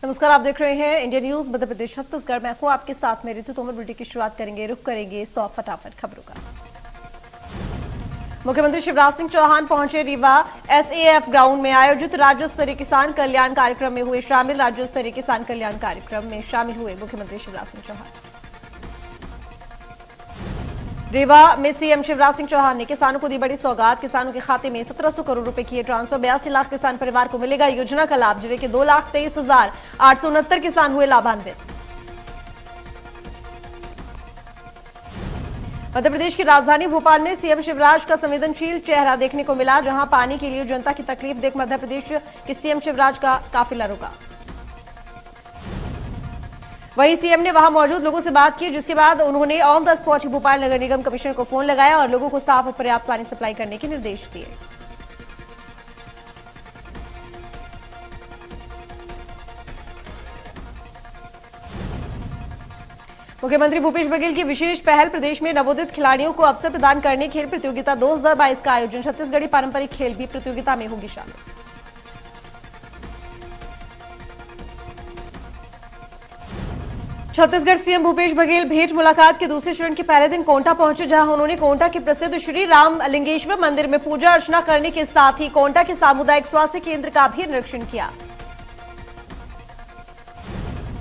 नमस्कार, आप देख रहे हैं इंडिया न्यूज मध्य प्रदेश छत्तीसगढ़। मैं हूं आपके साथ में ऋतु तोमर। बुलेटिन की शुरुआत करेंगे, रुख करेंगे 100 फटाफट खबरों का। मुख्यमंत्री शिवराज सिंह चौहान पहुंचे रीवा एसएएफ ग्राउंड में आयोजित राज्य स्तरीय किसान कल्याण कार्यक्रम में हुए शामिल। राज्य स्तरीय किसान कल्याण कार्यक्रम में शामिल हुए मुख्यमंत्री शिवराज सिंह चौहान। रीवा में सीएम शिवराज सिंह चौहान ने किसानों को दी बड़ी सौगात। किसानों के खाते में 1700 करोड़ रुपए किए ट्रांसफर। 82 लाख किसान परिवार को मिलेगा योजना का लाभ। जिले के 2,23,869 किसान हुए लाभान्वित। मध्य प्रदेश की राजधानी भोपाल में सीएम शिवराज का संवेदनशील चेहरा देखने को मिला, जहां पानी के लिए जनता की तकलीफ देख मध्य प्रदेश के सीएम शिवराज का काफिला रुका। वहीं सीएम ने वहां मौजूद लोगों से बात की, जिसके बाद उन्होंने on the spot he Bhopal Nagar Nigam commissioner को फोन लगाया और लोगों को साफ और पर्याप्त पानी सप्लाई करने के निर्देश दिए। मुख्यमंत्री भूपेश बघेल की विशेष पहल, प्रदेश में नवोदित खिलाड़ियों को अवसर प्रदान करने खेल प्रतियोगिता 2022 का आयोजन। छत्तीसगढ़ी पारंपरिक खेल भी प्रतियोगिता में होगी शामिल। छत्तीसगढ़ सीएम भूपेश बघेल भेंट मुलाकात के दूसरे चरण के पहले दिन कोंटा पहुंचे, जहां उन्होंने कोंटा के प्रसिद्ध श्री राम लिंगेश्वर मंदिर में पूजा अर्चना करने के साथ ही कोंटा के सामुदायिक स्वास्थ्य केंद्र का भी निरीक्षण किया।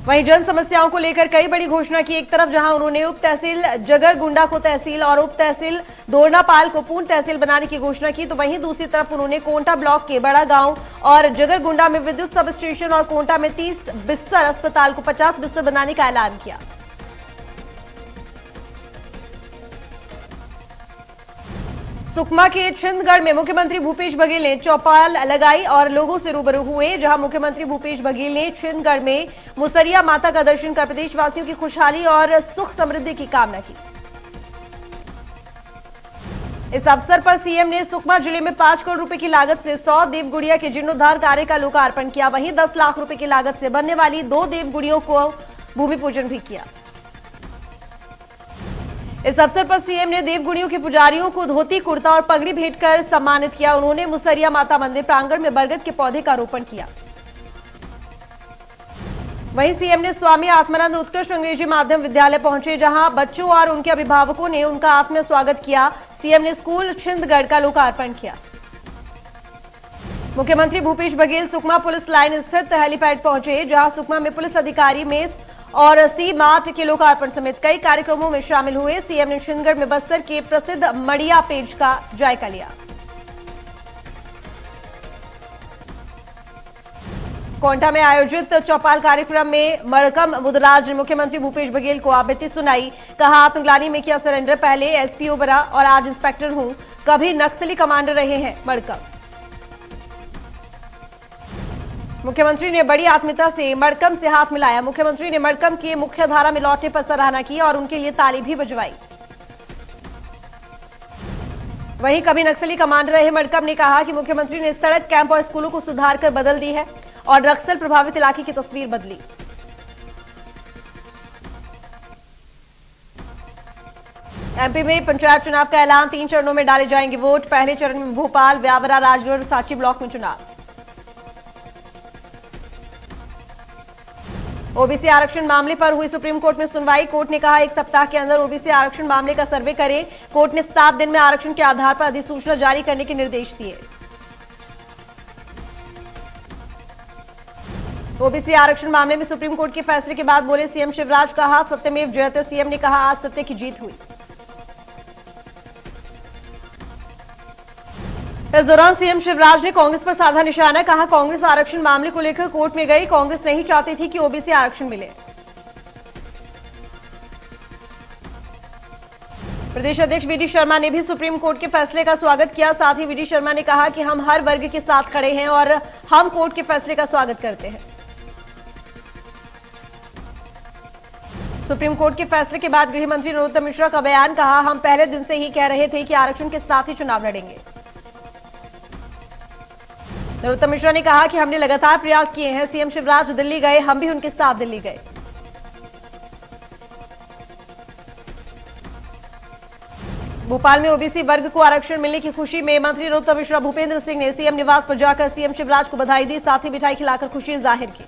वहीं जन समस्याओं को लेकर कई बड़ी घोषणा की। एक तरफ जहां उन्होंने उप तहसील जगरगुंडा को तहसील और उप तहसील दोरनापाल को पूर्ण तहसील बनाने की घोषणा की, तो वहीं दूसरी तरफ उन्होंने कोंटा ब्लॉक के बड़ा गांव और जगरगुंडा में विद्युत सब स्टेशन और कोंटा में 30 बिस्तर अस्पताल को 50 बिस्तर बनाने का ऐलान किया। सुकमा के छिंदगढ़ में मुख्यमंत्री भूपेश बघेल ने चौपाल लगाई और लोगों से रूबरू हुए, जहां मुख्यमंत्री भूपेश बघेल ने छिंदगढ़ में मुसरिया माता का दर्शन कर प्रदेशवासियों की खुशहाली और सुख समृद्धि की कामना की। इस अवसर पर सीएम ने सुकमा जिले में 5 करोड़ रुपए की लागत से 100 देवगुड़िया के जीर्णोद्धार कार्य का लोकार्पण किया। वहीं 10 लाख रुपए की लागत से बनने वाली 2 देवगुड़ियों को भूमि पूजन भी किया। इस अवसर पर सीएम ने देवगुड़ियों के पुजारियों को धोती कुर्ता और पगड़ी भेंट कर सम्मानित किया। उन्होंने मुसरिया माता मंदिर प्रांगण में बरगद के पौधे का रोपण किया। वहीं सीएम ने स्वामी आत्मानंद उत्कृष्ट अंग्रेजी माध्यम विद्यालय पहुंचे, जहां बच्चों और उनके अभिभावकों ने उनका आत्मीय स्वागत किया। सीएम ने स्कूल छिंदगढ़ का लोकार्पण किया। मुख्यमंत्री भूपेश बघेल सुकमा पुलिस लाइन स्थित हेलीपैड पहुंचे, जहां सुकमा में पुलिस अधिकारी मेस और सी मार्ट के लोकार्पण समेत कई कार्यक्रमों में शामिल हुए। सीएम ने छिंदगढ़ में बस्तर के प्रसिद्ध मड़िया पेज का जायका लिया। कोंटा में आयोजित चौपाल कार्यक्रम में मड़कम मुदराज ने मुख्यमंत्री भूपेश बघेल को आबिती सुनाई। कहा, आत्मग्लानि में किया सरेंडर, पहले एसपीओ बना और आज इंस्पेक्टर हूं, कभी नक्सली कमांडर रहे हैं मड़कम। मुख्यमंत्री ने बड़ी आत्मीयता से मड़कम से हाथ मिलाया। मुख्यमंत्री ने मड़कम के मुख्य धारा में लौटने पर सराहना की और उनके लिए ताली भी बजवाई। वहीं कभी नक्सली कमांडर रहे मड़कम ने कहा कि मुख्यमंत्री ने सड़क, कैंप और स्कूलों को सुधार कर बदल दी है और नक्सल प्रभावित इलाके की तस्वीर बदली। एमपी में पंचायत चुनाव का ऐलान, 3 चरणों में डाले जाएंगे वोट। पहले चरण में भोपाल, व्यावरा, राजगढ़, सांची ब्लॉक में चुनाव। ओबीसी आरक्षण मामले पर हुई सुप्रीम कोर्ट में सुनवाई। कोर्ट ने कहा, 1 सप्ताह के अंदर ओबीसी आरक्षण मामले का सर्वे करें। कोर्ट ने 7 दिन में आरक्षण के आधार पर अधिसूचना जारी करने के निर्देश दिए। ओबीसी आरक्षण मामले में सुप्रीम कोर्ट के फैसले के बाद बोले सीएम शिवराज। कहा, सत्यमेव जयते। सीएम ने कहा, आज सत्य की जीत हुई। इस दौरान सीएम शिवराज ने कांग्रेस पर साधा निशाना। कहा, कांग्रेस आरक्षण मामले को लेकर कोर्ट में गई। कांग्रेस नहीं चाहती थी कि ओबीसी आरक्षण मिले। प्रदेश अध्यक्ष वीडी शर्मा ने भी सुप्रीम कोर्ट के फैसले का स्वागत किया। साथ ही वीडी शर्मा ने कहा कि हम हर वर्ग के साथ खड़े हैं और हम कोर्ट के फैसले का स्वागत करते हैं। सुप्रीम कोर्ट के फैसले के बाद गृह मंत्री नरोत्तम मिश्रा का बयान। कहा, हम पहले दिन से ही कह रहे थे कि आरक्षण के साथ ही चुनाव लड़ेंगे। नरोत्तम मिश्रा ने कहा कि हमने लगातार प्रयास किए हैं। सीएम शिवराज दिल्ली गए, हम भी उनके साथ दिल्ली गए। भोपाल में ओबीसी वर्ग को आरक्षण मिलने की खुशी में मंत्री नरोत्तम मिश्रा भूपेंद्र सिंह ने सीएम निवास पर जाकर सीएम शिवराज को बधाई दी, साथ ही मिठाई खिलाकर खुशी जाहिर की।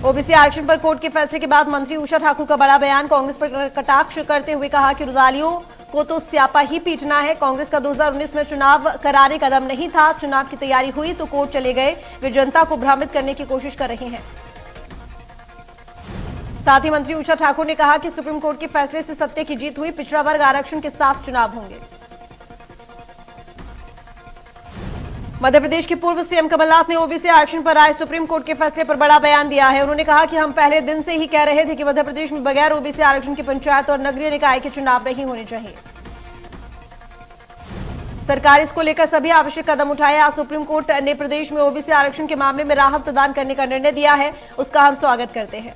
ओबीसी आरक्षण पर कोर्ट के फैसले के बाद मंत्री उषा ठाकुर का बड़ा बयान। कांग्रेस पर कटाक्ष करते हुए कहा कि रुदालियों को तो स्यापा ही पीटना है। कांग्रेस का 2019 में चुनाव कराने कदम नहीं था। चुनाव की तैयारी हुई तो कोर्ट चले गए। वे जनता को भ्रमित करने की कोशिश कर रहे हैं। साथ ही मंत्री उषा ठाकुर ने कहा कि सुप्रीम कोर्ट के फैसले से सत्य की जीत हुई। पिछड़ा वर्ग आरक्षण के साथ चुनाव होंगे। मध्य प्रदेश के पूर्व सीएम कमलनाथ ने ओबीसी आरक्षण पर आए सुप्रीम कोर्ट के फैसले पर बड़ा बयान दिया है। उन्होंने कहा कि हम पहले दिन से ही कह रहे थे कि मध्य प्रदेश में बगैर ओबीसी आरक्षण की पंचायत और नगरीय निकाय के चुनाव नहीं होने चाहिए। सरकार इसको लेकर सभी आवश्यक कदम उठाए। आज सुप्रीम कोर्ट ने प्रदेश में ओबीसी आरक्षण के मामले में राहत प्रदान करने का निर्णय दिया है, उसका हम स्वागत करते हैं।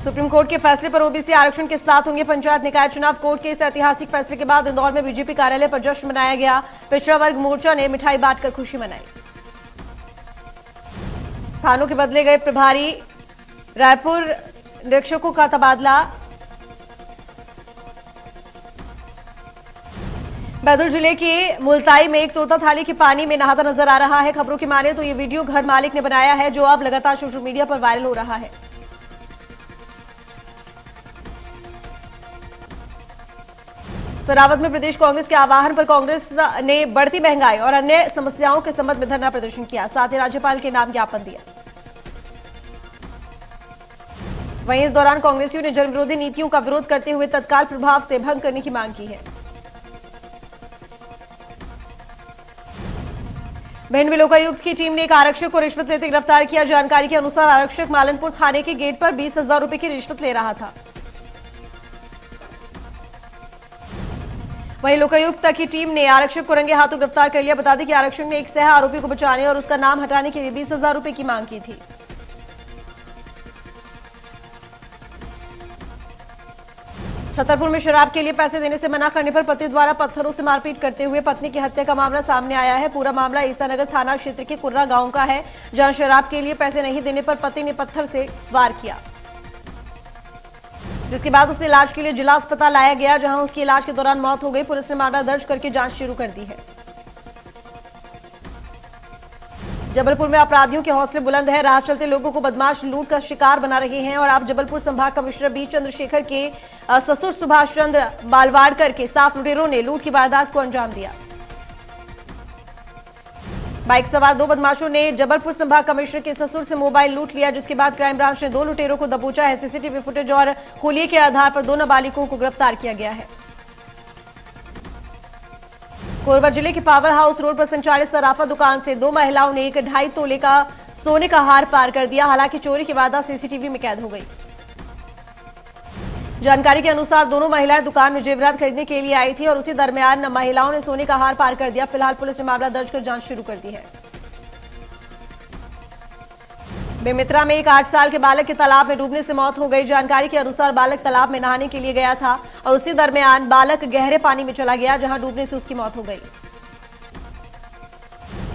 सुप्रीम कोर्ट के फैसले पर ओबीसी आरक्षण के साथ होंगे पंचायत निकाय चुनाव। कोर्ट के इस ऐतिहासिक फैसले के बाद इंदौर में बीजेपी कार्यालय पर जश्न मनाया गया। पिछड़ा वर्ग मोर्चा ने मिठाई बांटकर खुशी मनाई। थानों के बदले गए प्रभारी, रायपुर निरीक्षकों का तबादला। बैतूल जिले के मुल्ताई में एक तोता थाली के पानी में नहाता नजर आ रहा है। खबरों की माने तो ये वीडियो घर मालिक ने बनाया है, जो अब लगातार सोशल मीडिया पर वायरल हो रहा है। सरावत में प्रदेश कांग्रेस के आह्वान पर कांग्रेस ने बढ़ती महंगाई और अन्य समस्याओं के संबंध में धरना प्रदर्शन किया। साथ ही राज्यपाल के नाम ज्ञापन दिया। वहीं इस दौरान कांग्रेसियों ने जनविरोधी नीतियों का विरोध करते हुए तत्काल प्रभाव से भंग करने की मांग की है। भिंड में लोकायुक्त की टीम ने एक आरक्षक को रिश्वत लेते गिरफ्तार किया। जानकारी के अनुसार आरक्षक मालनपुर थाने के गेट पर 20,000 रुपए की रिश्वत ले रहा था। वहीं लोकायुक्त की टीम ने आरक्षक को रंगे हाथों गिरफ्तार कर लिया। बता दें कि आरक्षक ने एक सह आरोपी को बचाने और उसका नाम हटाने के लिए 20,000 रुपए की मांग की थी। छतरपुर में शराब के लिए पैसे देने से मना करने पर पति द्वारा पत्थरों से मारपीट करते हुए पत्नी की हत्या का मामला सामने आया है। पूरा मामला ईसानगर थाना क्षेत्र के कुर्रा गांव का है, जहां शराब के लिए पैसे नहीं देने पर पति ने पत्थर से वार किया, जिसके बाद उसे इलाज के लिए जिला अस्पताल लाया गया, जहां उसकी इलाज के दौरान मौत हो गई। पुलिस ने मामला दर्ज करके जांच शुरू कर दी है। जबलपुर में अपराधियों के हौसले बुलंद है। राह चलते लोगों को बदमाश लूट का शिकार बना रहे हैं और अब जबलपुर संभाग कमिश्नर बी चंद्रशेखर के ससुर सुभाष चंद्र बालवाड़कर के 7 लुटेरों ने लूट की वारदात को अंजाम दिया। बाइक सवार 2 बदमाशों ने जबलपुर संभाग कमिश्नर के ससुर से मोबाइल लूट लिया, जिसके बाद क्राइम ब्रांच ने 2 लुटेरों को दबोचा है। सीसीटीवी फुटेज और हुलिये के आधार पर 2 नाबालिगों को गिरफ्तार किया गया है। कोरबा जिले के पावर हाउस रोड पर संचालित सराफा दुकान से 2 महिलाओं ने 1.5 तोले का सोने का हार पार कर दिया। हालांकि चोरी की वारदात सीसीटीवी में कैद हो गई। जानकारी के अनुसार दोनों महिलाएं दुकान में जेवरात खरीदने के लिए आई थी और उसी दरमियान महिलाओं ने सोने का हार पार कर दिया। फिलहाल पुलिस ने मामला दर्ज कर जांच शुरू कर दी है। बेमित्रा में एक 8 साल के बालक के तालाब में डूबने से मौत हो गई। जानकारी के अनुसार बालक तालाब में नहाने के लिए गया था और उसी दरमियान बालक गहरे पानी में चला गया, जहां डूबने से उसकी मौत हो गई।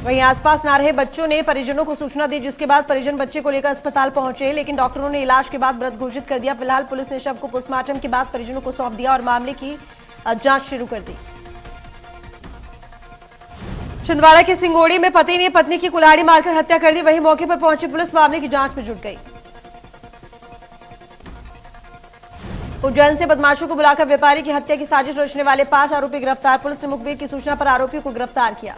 वहीं आसपास ना रहे बच्चों ने परिजनों को सूचना दी, जिसके बाद परिजन बच्चे को लेकर अस्पताल पहुंचे, लेकिन डॉक्टरों ने इलाज के बाद मृत घोषित कर दिया। फिलहाल पुलिस ने शव को पोस्टमार्टम के बाद परिजनों को सौंप दिया और मामले की जांच शुरू कर दी। छिंदवाड़ा के सिंगोड़ी में पति ने पत्नी की कुल्हाड़ी मारकर हत्या कर दी। वहीं मौके पर पहुंची पुलिस मामले की जांच में जुट गई। उज्जैन से बदमाशों को बुलाकर व्यापारी की हत्या की साजिश रचने वाले 5 आरोपी गिरफ्तार। पुलिस ने मुखबिर की सूचना पर आरोपियों को गिरफ्तार किया।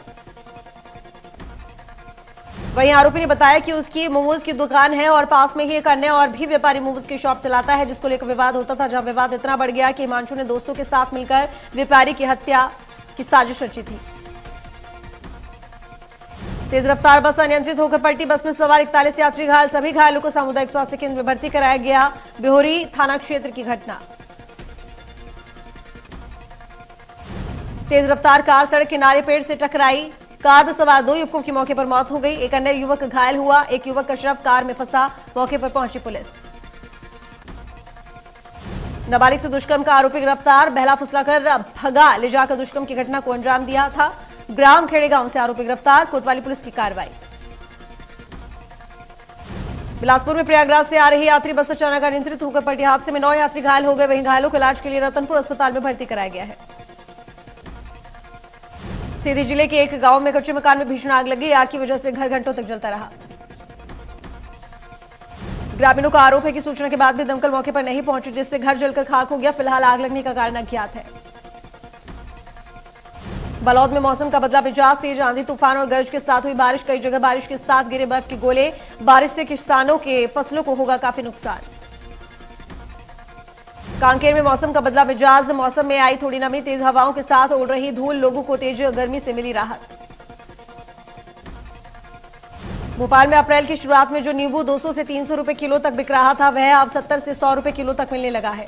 वहीं आरोपी ने बताया कि उसकी मोमोज की दुकान है और पास में ही एक अन्य और भी व्यापारी मोमोज की शॉप चलाता है, जिसको लेकर विवाद होता था, जहां विवाद इतना बढ़ गया कि हिमांशु ने दोस्तों के साथ मिलकर व्यापारी की हत्या की साजिश रची थी। तेज रफ्तार बस अनियंत्रित होकर पलटी। बस में सवार 41 यात्री घायल। सभी घायलों को सामुदायिक स्वास्थ्य केंद्र में भर्ती कराया गया। बिहोरी थाना क्षेत्र की घटना। तेज रफ्तार कार सड़क किनारे पेड़ से टकराई। कार में सवार 2 युवकों की मौके पर मौत हो गई। एक अन्य युवक घायल हुआ। एक युवक का शव कार में फंसा। मौके पर पहुंची पुलिस। नाबालिग से दुष्कर्म का आरोपी गिरफ्तार। बहला फुसलाकर भगा ले जाकर दुष्कर्म की घटना को अंजाम दिया था। ग्राम खेड़े गांव से आरोपी गिरफ्तार। कोतवाली पुलिस की कार्रवाई। बिलासपुर में प्रयागराज से आ रही यात्री बस अचानक अनियंत्रित होकर पलटी। हादसे में 9 यात्री घायल हो गए। वहीं घायलों को इलाज के लिए रतनपुर अस्पताल में भर्ती कराया गया है। सीधी जिले के एक गांव में कच्चे मकान में भीषण आग लगी। आग की वजह से घर घंटों तक जलता रहा। ग्रामीणों का आरोप है कि सूचना के बाद भी दमकल मौके पर नहीं पहुंचे, जिससे घर जलकर खाक हो गया। फिलहाल आग लगने का कारण अज्ञात है। बलौद में मौसम का बदला मिजाज, तेज आंधी तूफान और गर्ज के साथ हुई बारिश। कई जगह बारिश के साथ गिरे बर्फ के गोले। बारिश से किसानों के फसलों को होगा काफी नुकसान। कांकेर में मौसम का बदला मिजाज, मौसम में आई थोड़ी नमी, तेज हवाओं के साथ उड़ रही धूल, लोगों को तेज गर्मी से मिली राहत। भोपाल में अप्रैल की शुरुआत में जो नींबू 200 से 300 रुपए किलो तक बिक रहा था, वह अब 70 से 100 रुपए किलो तक मिलने लगा है।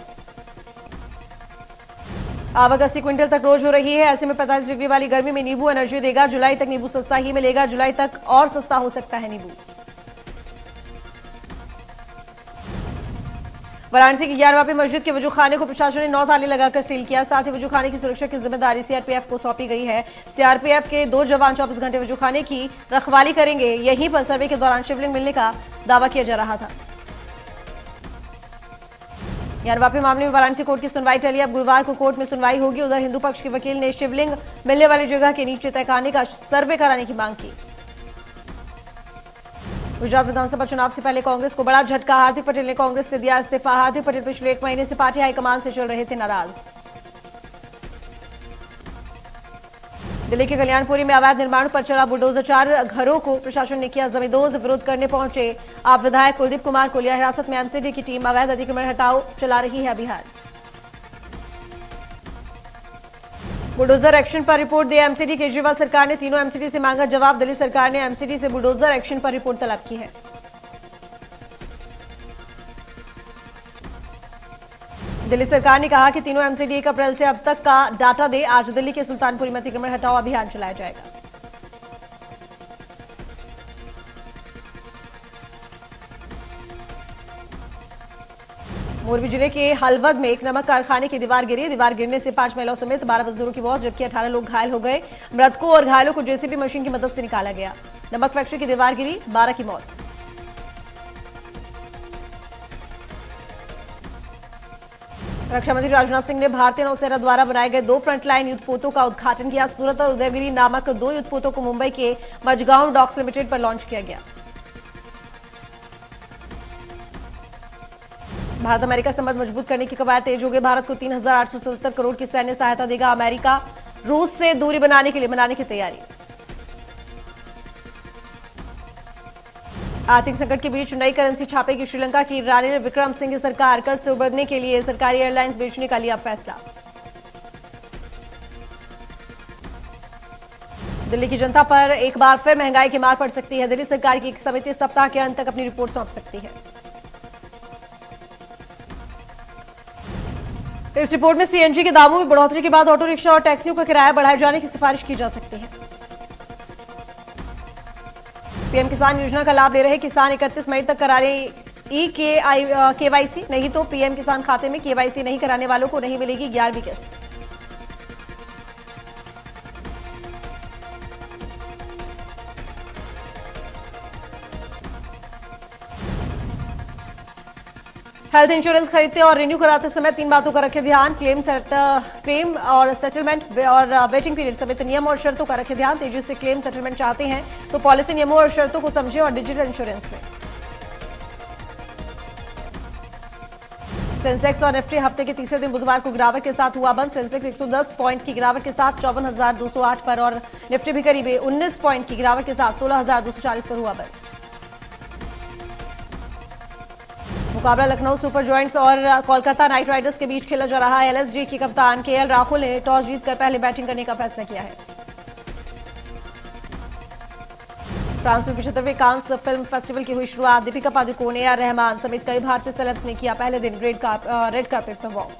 आवक 80 क्विंटल तक रोज हो रही है। ऐसे में 45 डिग्री वाली गर्मी में नींबू एनर्जी देगा। जुलाई तक नींबू सस्ता ही मिलेगा। जुलाई तक और सस्ता हो सकता है नींबू। वाराणसी की 11वां मस्जिद के वजूखाने को प्रशासन ने 9 ताले लगाकर सील किया। साथ ही वजूखाने की सुरक्षा की जिम्मेदारी सीआरपीएफ को सौंपी गई है। सीआरपीएफ के 2 जवान 24 घंटे वजूखाने की रखवाली करेंगे। यहीं पर सर्वे के दौरान शिवलिंग मिलने का दावा किया जा रहा था। 11वें मामले में वाराणसी कोर्ट की सुनवाई टली। अब गुरुवार को कोर्ट में सुनवाई होगी। उधर हिंदू पक्ष के वकील ने शिवलिंग मिलने वाली जगह के नीचे तहखाने का सर्वे कराने की मांग की। गुजरात विधानसभा चुनाव से पहले कांग्रेस को बड़ा झटका। हार्दिक पटेल ने कांग्रेस से दिया इस्तीफा। हार्दिक पटेल पिछले 1 महीने से पार्टी हाईकमान से चल रहे थे नाराज। दिल्ली के कल्याणपुरी में अवैध निर्माण पर चला बुलडोजर। 4 घरों को प्रशासन ने किया जमींदोज। विरोध करने पहुंचे आप विधायक कुलदीप कुमार को लिया हिरासत में एमसीडी की टीम। अवैध अतिक्रमण हटाओ चला रही है अभियान। बुलडोजर एक्शन पर रिपोर्ट दी एमसीडी। केजरीवाल सरकार ने तीनों एमसीडी से मांगा जवाब। दिल्ली सरकार ने एमसीडी से बुलडोजर एक्शन पर रिपोर्ट तलब की है। दिल्ली सरकार ने कहा कि तीनों एमसीडी 1 अप्रैल से अब तक का डाटा दे। आज दिल्ली के सुल्तानपुरी में अतिक्रमण हटाओ अभियान चलाया जाएगा। मोरबी जिले के हलवद में एक नमक कारखाने की दीवार गिरी। दीवार गिरने से 5 महिलाओं समेत 12 मजदूरों की मौत, जबकि 18 लोग घायल हो गए। मृतकों और घायलों को जेसीबी मशीन की मदद से निकाला गया। नमक फैक्ट्री की दीवार गिरी, 12 की मौत। रक्षा मंत्री राजनाथ सिंह ने भारतीय नौसेना द्वारा बनाए गए 2 फ्रंटलाइन युद्धपोतों का उद्घाटन किया। सूरत और उदयगिरी नामक 2 युद्धपोतों को मुंबई के मजगांव डॉक्स लिमिटेड पर लॉन्च किया गया। भारत अमेरिका संबंध मजबूत करने की कवायद तेज हो गई। भारत को 3,877 करोड़ की सैन्य सहायता देगा अमेरिका। रूस से दूरी बनाने के लिए मनाने की तैयारी। आर्थिक संकट के बीच नई करेंसी छापेगी श्रीलंका की रानिल विक्रमसिंघे सरकार। कर्ज से उबरने के लिए सरकारी एयरलाइंस बेचने का लिया फैसला। दिल्ली की जनता पर एक बार फिर महंगाई की मार पड़ सकती है। दिल्ली सरकार की एक समिति सप्ताह के अंत तक अपनी रिपोर्ट सौंप सकती है। इस रिपोर्ट में सीएनजी के दामों में बढ़ोतरी के बाद ऑटो रिक्शा और टैक्सियों का किराया बढ़ाए जाने की सिफारिश की जा सकती है। पीएम किसान योजना का लाभ ले रहे किसान 31 मई तक करा रहे केवाईसी। नहीं तो पीएम किसान खाते में केवाईसी नहीं कराने वालों को नहीं मिलेगी 11वीं किस्त। हेल्थ इंश्योरेंस खरीदते और रिन्यू कराते समय 3 बातों का रखें ध्यान। क्लेम और सेटलमेंट और वेटिंग पीरियड समेत नियम और शर्तों का रखें ध्यान। तेजी से क्लेम सेटलमेंट चाहते हैं तो पॉलिसी नियमों और शर्तों को समझें और डिजिटल इंश्योरेंस में। सेंसेक्स और निफ्टी हफ्ते के तीसरे दिन बुधवार को गिरावट के साथ हुआ बंद। सेंसेक्स 110 पॉइंट की गिरावट के साथ 54,208 पर और निफ्टी भी करीब 19 पॉइंट की गिरावट के साथ 16,240 पर हुआ बंद। मुकाबला लखनऊ सुपर जॉयंट्स और कोलकाता नाइट राइडर्स के बीच खेला जा रहा है। एलएसजी के कप्तान केएल राहुल ने टॉस जीतकर पहले बैटिंग करने का फैसला किया है। फ्रांस में 75वें कांस फिल्म फेस्टिवल की हुई शुरुआत। दीपिका पादुकोण, ए आर रहमान समेत कई भारतीय सेलेब्स ने किया पहले दिन रेड कार्पेट पर वॉक।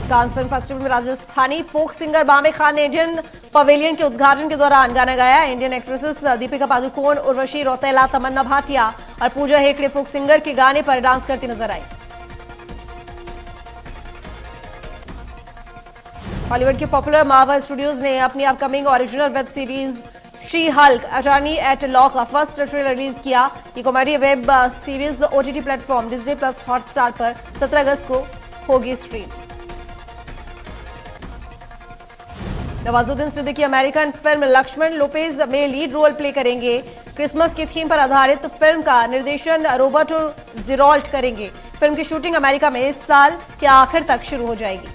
कांस फिल्म फेस्टिवल में राजस्थानी फोक सिंगर बामे खान ने इंडियन पवेलियन के उद्घाटन के दौरान गाना गाया। इंडियन एक्ट्रेसेस दीपिका पादुकोण, उर्वशी रौतेला, तमन्ना भाटिया और पूजा हेगड़े फोक सिंगर के गाने पर डांस करती नजर आई। हॉलीवुड के पॉपुलर मार्वल स्टूडियोज ने अपनी upcoming original web series She Hulk attorney at law का फर्स्ट ट्रेलर रिलीज किया। ये comedy web series OTT platform Disney plus Hotstar पर 17 अगस्त को होगी stream. Nawazuddin Siddiqui American film Laxman Lopez में लीड रोल प्ले करेंगे। क्रिसमस की थीम पर आधारित फिल्म का निर्देशन रॉबर्टो जिरॉल्ट करेंगे। फिल्म की शूटिंग अमेरिका में इस साल के आखिर तक शुरू हो जाएगी।